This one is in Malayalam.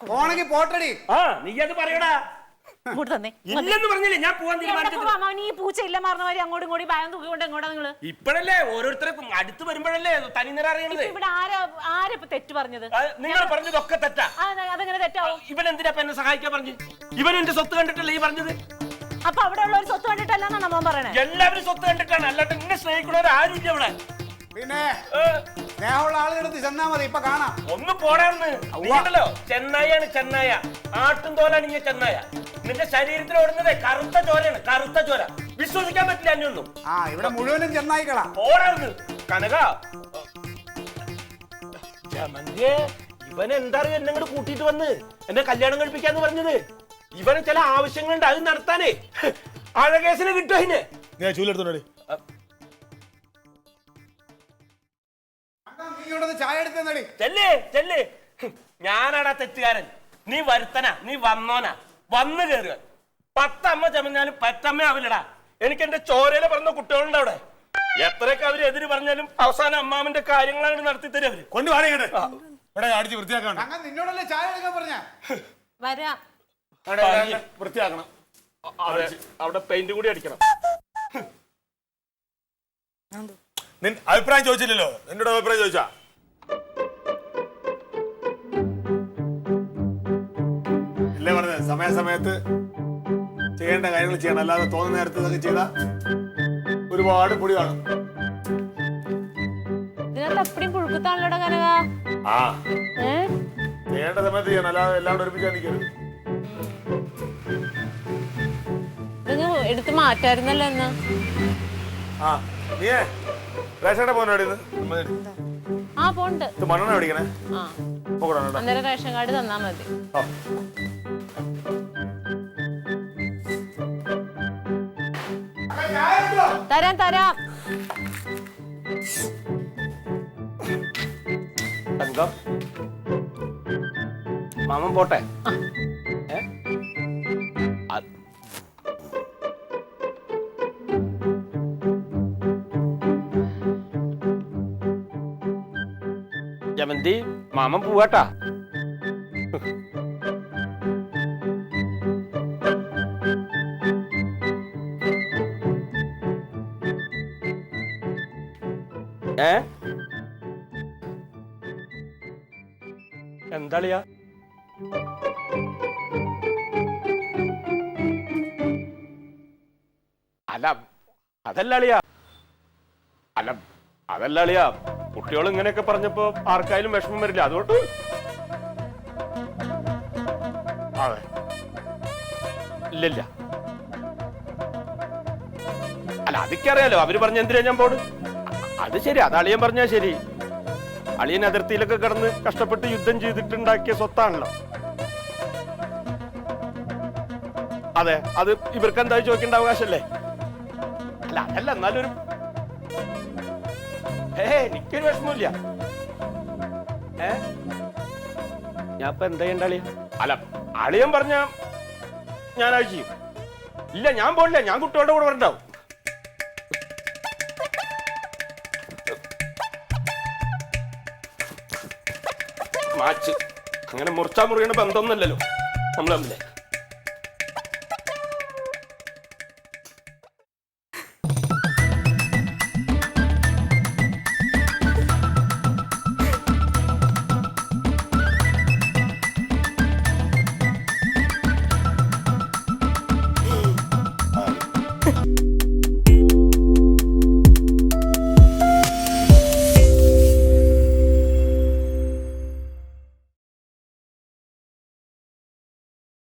പോണെങ്കി പോട്ടടി. നീ അത് പറയടാ. ഇല്ലെന്ന് പറഞ്ഞില്ലേ ഞാൻ പോവാൻ തീരുമാനിച്ചത്. ഈ പൂച്ച ഇല്ല മാറുന്നവരെ അങ്ങോട്ടും കൂടി ഭയം തൂക്കിക്കൊണ്ട് എങ്ങോട്ടാ നിങ്ങള്? ഇപ്പഴല്ലേ ഓരോരുത്തർക്കും അടുത്ത് വരുമ്പോഴല്ലേ തനിനിറ അറിയണത്. ഇവിടെ ആരിപ്പോ തെറ്റ് പറഞ്ഞത്? നിങ്ങൾ പറഞ്ഞതൊക്കെ തെറ്റാ. അതെങ്ങനെ തെറ്റാവും? ഇവൻ എന്തിനാ എന്നെ സഹായിക്കാൻ പറഞ്ഞു? ഇവൻ എന്റെ സ്വത്ത് കണ്ടിട്ടല്ലേ ഈ പറഞ്ഞത്? അപ്പൊ അവിടെ ഉള്ള ഒരു സ്വത്ത് കണ്ടിട്ടല്ലെന്നാ നമ്മ പറയണേ. എല്ലാവരും സ്വത്ത് കണ്ടിട്ടാണ്, അല്ലാണ്ട് എന്നെ സ്നേഹിക്കുന്നവർ ആരും ഇല്ല ഇവിടെ. പിന്നെ സ്നേഹമുള്ള ആളുകളെടുത്ത് ചെന്നാ മതി. ഇപ്പൊ കാണാം. ഒന്ന് പോടാന്ന്. നീണ്ടല്ലോ ചെന്നായാണ്, ചെന്നായ ആട്ടും തോലാണിഞ്ഞ ചെന്നായ. നിന്റെ ശരീരത്തിൽ ഓടുന്നത് കറുത്ത ചോരയാണ്, കറുത്ത ചോര. വിശ്വസിക്കാൻ പറ്റില്ല എന്നൊന്നും. ഇവിടെ മുഴുവനും ചെന്നായിക്കളാ. പോടാന്ന് കനക. ഇവൻ എന്താ അറിയാ എന്നെ ഇങ്ങോട്ട് കൂട്ടിയിട്ട് വന്ന് എന്നെ കല്യാണം കഴിപ്പിക്കാന്ന് പറഞ്ഞത്. ഇവന് ചില ആവശ്യങ്ങളുണ്ട്, അത് നടത്താനേ. അഴകേസിനെ കിട്ടും അതിന്. ചൂലെടുത്തോണ്ടി. ഞാനാടാ തെറ്റുകാരൻ. നീ വരുത്തനാ, നീ വന്നോനാ, വന്നു കയറുക. 10 അമ്മ ചമഞ്ഞാലും പറ്റമ്മ ആവില്ലടാ. എനിക്ക് എന്റെ ചോരയിലെ പറഞ്ഞ കുട്ടികളുണ്ട് അവിടെ. എത്രയൊക്കെ അവര് എതിര് പറഞ്ഞാലും അവസാനം അമ്മാവന്റെ കാര്യങ്ങളാണ് നടത്തി തരും അവര്. കൊണ്ടുപോകണേ അടിച്ച് വൃത്തിയാക്കണം. നിന്നോടല്ലേ ചായ എടുക്കാൻ പറഞ്ഞ? വരാം. വൃത്തിയാക്കണം. അതെ, അവിടെ പെയിന്റ് കൂടി അടിക്കണം. അഭിപ്രായം ചോദിച്ചില്ലല്ലോ. എന്നോട് അഭിപ്രായം ചോദിച്ചാ ഇല്ലേ പറഞ്ഞത്? സമയാസമയത്ത് ചെയ്യേണ്ട കാര്യങ്ങൾ ചെയ്യണം, അല്ലാതെ തോന്നുന്ന നേരത്തെ ഇതൊക്കെ ചെയ്താൽ ഒരുപാട് പൊടി കാണും. ചെയ്യേണ്ട സമയത്ത് ചെയ്യണം, അല്ലാതെ എല്ലാം ഒരുമിച്ചാൽ നിൽക്കരുത്. എടുത്ത് മാറ്റായിരുന്നല്ലോ എന്നാ. നീയേ റേഷന്റെ പോകണ പോണ്ട്. മണ്ണെണ്ണ മേടിക്കണേ. അന്നേരം റേഷൻ കാർഡ് തന്നാ മതി. തരാം തരാം. മാമൻ പോട്ടെ. ജമന്തി മാമൻ പോവാട്ടാ. എന്താളിയാ? അല്ല അതല്ല അളിയാ, അല്ല അതല്ല അളിയാ. കുട്ടികൾ ഇങ്ങനെയൊക്കെ പറഞ്ഞപ്പോ ആർക്കായാലും വിഷമം വരില്ല, അതുകൊണ്ട്. അതെ, ഇല്ലില്ല. അല്ല അതൊക്കെ അറിയാലോ, അവര് പറഞ്ഞ എന്തിനാ ഞാൻ പോട്. അത് ശരി, അത് അളിയൻ പറഞ്ഞാ ശരി. അളിയൻ അതിർത്തിയിലൊക്കെ കിടന്ന് കഷ്ടപ്പെട്ട് യുദ്ധം ചെയ്തിട്ടുണ്ടാക്കിയ സ്വത്താണല്ലോ. അതെ, അത് ഇവർക്ക് എന്തായാലും ചോദിക്കേണ്ട അവകാശല്ലേ. അല്ല അതല്ല, എന്നാലും എനിക്കൊരു വിഷമില്ല. ഞാൻ ഇപ്പൊ എന്താ ചെയ്യണ്ട അളിയ? അല്ല അളിയൻ പറഞ്ഞ ഞാൻ അത് ചെയ്യും. ഇല്ല ഞാൻ പോണില്ല, ഞാൻ കുട്ടികളുടെ കൂടെ വരണ്ടാവും. മാച്ച് അങ്ങനെ മുറിച്ചാ മുറിയണ ബന്ധമൊന്നുമല്ലല്ലോ നമ്മൾ തമ്മിലെ.